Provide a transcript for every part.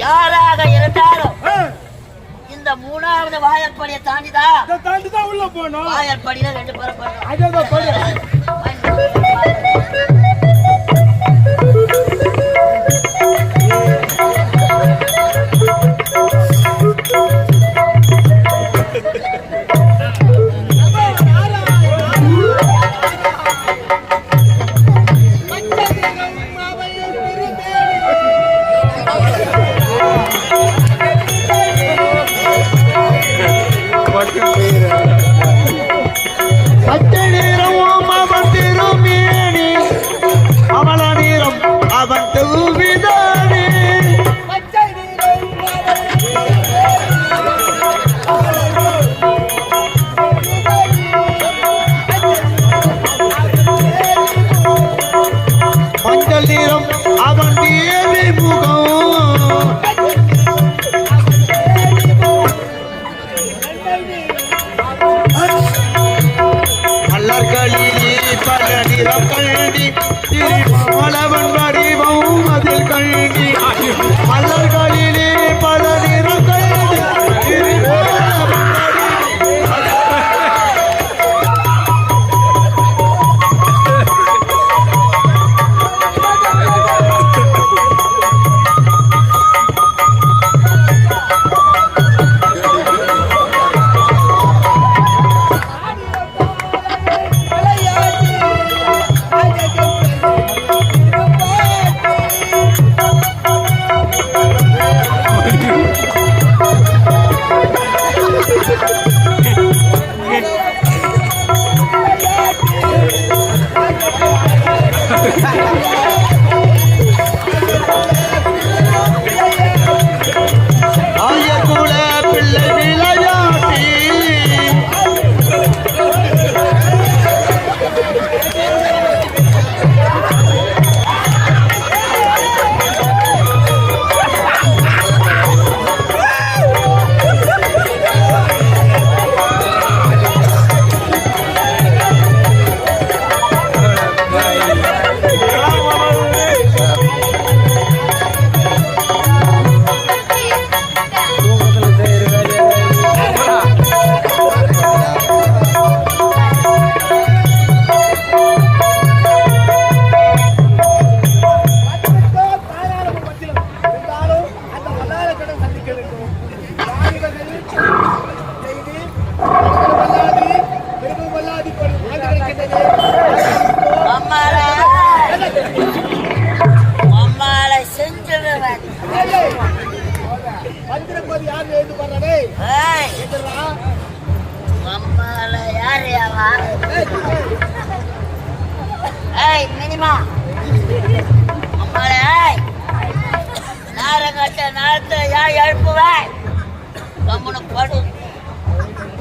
யாராக இருந்தாலும் இந்த மூணாவது வாயற்படியை தாண்டிதான் உள்ள போனோம். வாயற்படியில 2 பேரும்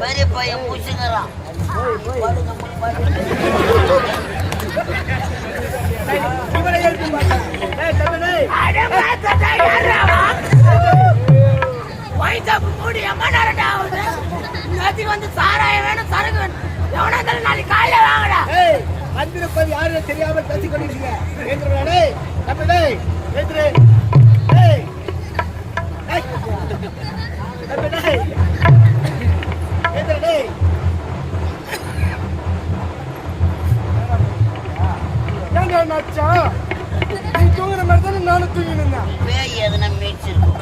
பெரிய பையன் பூச்சிங்கிறான். வந்து சாராயம் வேணும், சரக்கு வேணும், எவனா நாளைக்கு காலையில வாங்கடா. வந்திருப்பது யாரும் தெரியாம பேசிக் கொண்டிருக்கீங்க. நீ தூங்குற மாதிரி தானே நானும் தூங்கினா பேய் எதுனா மீச்சிருக்கும்.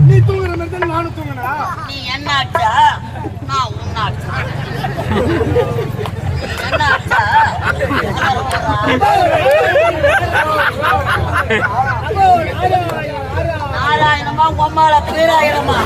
நீ தூங்குற மாதிரி தானே நானும் தூங்கினா. நீ என்ன ஆச்சா நான் உன்னாச்சா என்ன ஆச்சா நாராயணமா உம்மால பேராயணமா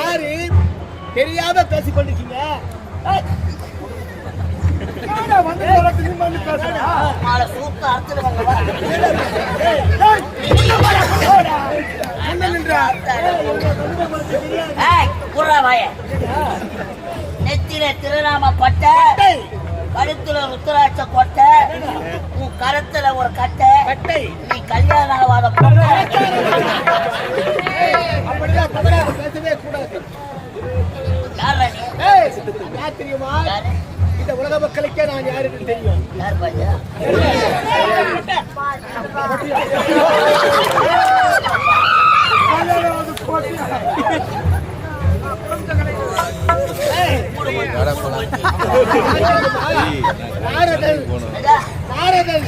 யாரு தெரியாம பேசிக் கொண்டிருக்கீங்க? வந்து பேசுறேன். மாலை சூத்த அறுத்துடுவாங்க வா. ஏய், குர்ரா வாய. நெத்தியில திருநாம பட்டை, கழுத்துல ருத்ராட்ச கொட்டை, உன் கருத்துல ஒரு கட்டை, நீ கல்யாணம் ஆகாத பொண்ணு. அப்படிதான் தவறாக பேசவே கூடாது. யாரா நீ? யார் தெரியுமா? யாரு? இந்த உலக மக்களுக்கே நான் யாருன்னு தெரியும். யார் பாஜா? நாரதன் நாரதன்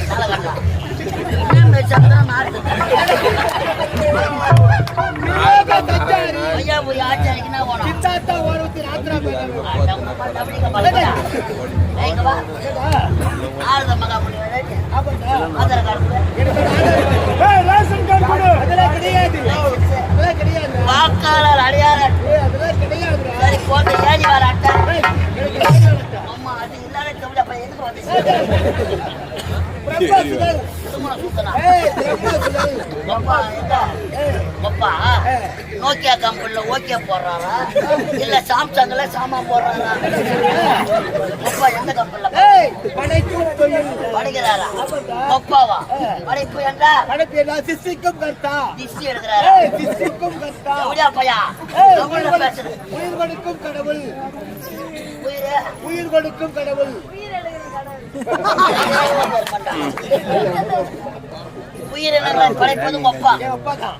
ஐயா போய் ஆச்சாரிக்குன்னா போனோம். சித்தார்த்தா ஓரவத்தி ராத்திரா எங்க வா ஆறுத மகா பண்ணி ஆதார் கார்டு ரேஷன் கார்டு கொடு. அதெல்லாம் கிடையாது, அதெல்லாம் கிடையாது, வாக்காளர் அடையாள அதெல்லாம் கிடையாது. சரி போட்டு ஏறி வர அட்டை. அம்மா அது இல்லாத தமிழ் அப்ப எதுக்கு வந்து திருமணம் சுத்தனா அப்பா நோக்கியா கம்பெனில ஓகே போடுறாரா இல்ல சாம்சங்ல சாமான் போடுறாரா? அப்பா எந்த கம்பெனில படைக்கும் தொழில் படிக்கிறாரா? அப்பாவா படைப்பு என்றா படைப்பு எல்லாம் சிசிக்கும் கர்த்தா, திசி எடுக்கிறாரா? சிசிக்கும் கர்த்தா, எப்படியா பையா தமிழ்ல பேசுறது? உயிர் கொடுக்கும் கடவுள், உயிர் உயிர் கொடுக்கும் கடவுள். உயிரினங்களை படைப்பதும் அப்பா. என் அப்பா தான்.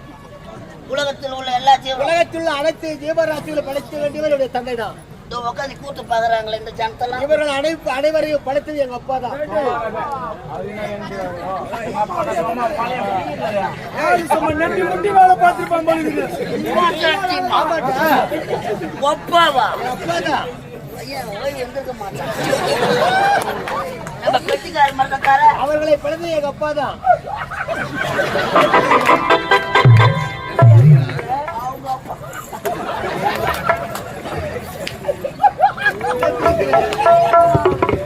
உலகத்தில் உள்ள எல்லா ஜீவனும் உலகத்தில் உள்ள அனைத்து ஜீவராசிகளை படைக்க வேண்டியவர் என்னுடைய தந்தை தான். உட்காந்து கூத்து பாக்குறாங்களே இந்த ஜனத்தெல்லாம். இவர்கள் அனைவரையும் படைத்தது எங்க அப்பா தான். நெட்டி முட்டி வேலை பார்த்துருப்பான் போல இருக்குது. ஒப்பாவா என் அப்பா தான். ஐயா ஓய்வு எந்திருக்க மாட்டான். நம்ம பெட்டிக்கார மரத்தார அவர்களை படைத்தது எங்க அப்பா தான். அவங்க அப்பா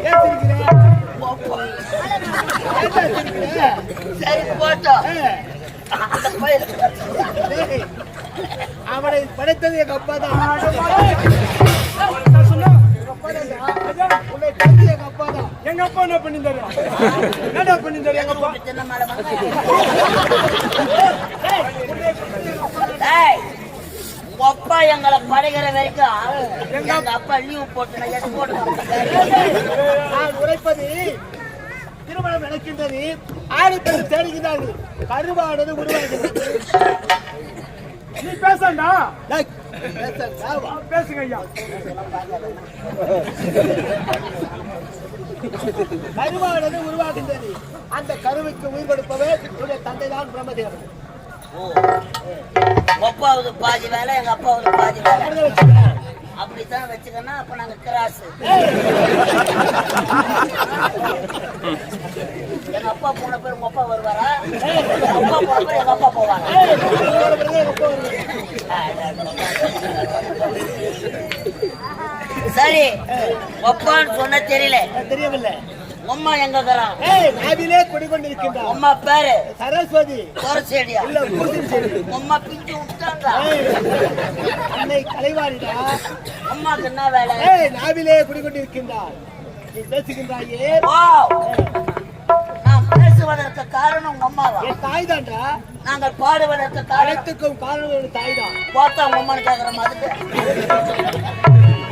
ஏன் சிரிக்கிற? ஒப்பா. ஏன் சிரிக்கிற? சரி போட்டோம். அந்த பையன் டேய், அவனை படைத்தது எங்க அப்பா தான். உன்னை படைத்தது எங்க அப்பா தான். எங்க அப்பா என்ன பண்ணி தரும்? என்னடா பண்ணி தரும் எங்க அப்பா? சின்ன மேல ஏய், உங்க அப்பா எங்களை படைக்கிற வரைக்கும் எங்க அப்பா லீவ் போட்டு நான் எஸ் போட்டு நான் உரைப்பது திருமணம் நடக்கின்றது, ஆணுக்கள் தேடுகிறார்கள், கருவானது உருவாகிறது. நீ பேசண்டா. டேய், பேசண்டா, வா. பேசுங்க ஐயா. கருவானது உருவாகின்றது. அந்த கருவுக்கு உயிர் கொடுப்பவர் உடைய தந்தை தான் பிரம்மதேவன். அப்பாவது பாதி வேலை எங்க அப்பாவது பாதி வேலை அப்படிதான் வச்சுக்கிறேன். அப்படித்தான் வச்சுக்கன்னா அப்ப நாங்க கிராஸ். எங்க அப்பா போன பேர் உங்க அப்பா வருவாரா? அப்பா போன பேர் எங்க அப்பா போவாரா? சரி அப்பான்னு சொன்ன தெரியல. தெரியவில்லை. அம்மா எங்க இருக்கிறான்? நாவிலே குடிக்கொண்டிருக்கின்றான். அம்மா பேரு சரஸ்வதி. கோரசேடியா இல்ல, பூசின் செடி. அம்மா பிஞ்சு விட்டாங்க. அன்னை கலைவாணிடா. அம்மாக்கு என்ன வேலை? நாவிலே குடிக்கொண்டிருக்கின்றான். நீ பேசுகின்றாயே. நான் பேசுவதற்கு காரணம் உங்க அம்மாவா? என் தாய் தான்டா. நாங்கள் பாடுவதற்கு காரணம் அனைத்துக்கும் காரணம் என் தாய் தான். பார்த்தா உங்க அம்மான்னு கேக்குற மாதிரி.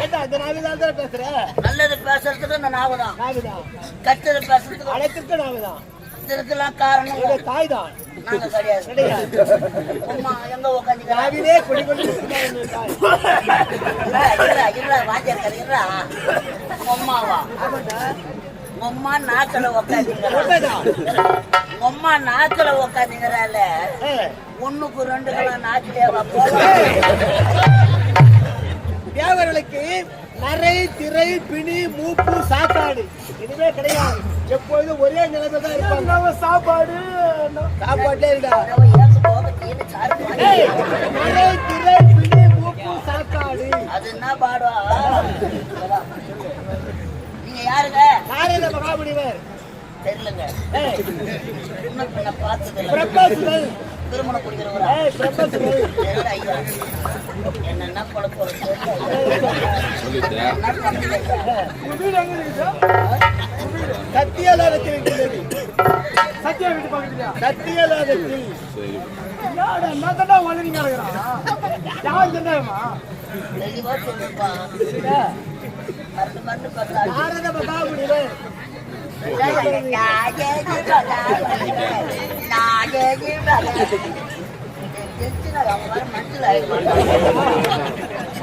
ஏண்டா, இந்த நாவிதான் தான் பேசுற? நல்லது பேசுறதுக்கு இந்த நாவுதான், நாவிதான். கெட்டது பேசுறதுக்கு அனைத்திற்கும் நாவிதான். இதற்கெல்லாம் காரணம் என் தாய் தான். நாங்க கிடையாது. கிடையாது. அம்மா எங்க உட்காந்து நாவிலே குடிக்கொண்டிருக்கின்றான் என் தாய். வாங்கிருக்கா அம்மாவா? அம்மா நாக்கில உக்காந்துங்கிறா. உண்மைதான். அம்மா நாக்கில உக்காந்துங்கிறால ஒண்ணுக்கு ரெண்டு கிலோ நாக்கிலே தேவர்களுக்கு நரை, திரை, பிணி, மூப்பு, சாப்பாடு இதுவே கிடையாது. எப்பொழுதும் ஒரே நிலைமை தான் இருப்பாங்க. சாப்பாடு சாப்பாட்டுல இருக்கா? போக நரை, திரை, பிணி, மூப்பு, சாப்பாடு பாடு. அது என்ன பாடுவா? நீங்க யாருங்க? நாரத மகாமுனிவர். தெரியலங்க. ஏய், இன்னும் பின்ன பார்த்ததில்ல. பிரபசுகள். திருமணம் குடிக்கிறவரா? ஏய், பிரபசுகள். தெரியல ஐயா. என்னென்ன குழப்பம் உங்க வீடு எங்க இருக்குது? சத்தியலோகத்தில் இருக்கிறது. சத்யா வீட்டு பக்கத்துலயா? சத்தியலோகத்தில். யாரு என்ன தண்டா வளர்றீங்க இருக்கிறான்? யார் தண்டாமா? தெளிவா சொல்லுப்பா. மருந்து பார்த்தா நாரத மகாமுனிவர்.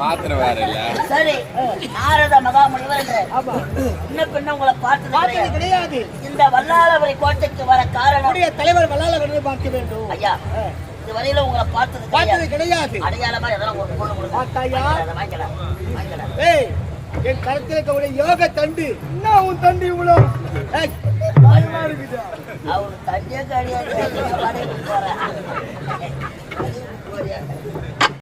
மாத்திரை வேற இல்ல. சரி, நாரத மகாமுனிவர் ஆமா, இன்னும் பின்ன உங்களை பார்த்தது பார்த்தது கிடையாது. இந்த வல்லாளவரை கோட்டைக்கு வர காரணம் நம்முடைய தலைவர் வல்லாளவர்களை பார்க்க வேண்டும். ஐயா, இதுவரையில உங்களை பார்த்தது பார்த்தது கிடையாது. அடையாளமா எதெல்லாம் ஒரு பொருள் கொடுங்க. பார்த்தாயா? வாங்கிக்கலாம், வாங்கிக்கலாம். ஏய், என் கருத்தில் இருக்கக்கூடிய யோக தண்டு. என்ன உன் தண்டி இவ்வளோ ஏய், பயமா இருக்குது? அவரு தண்ணியே கிடையாது.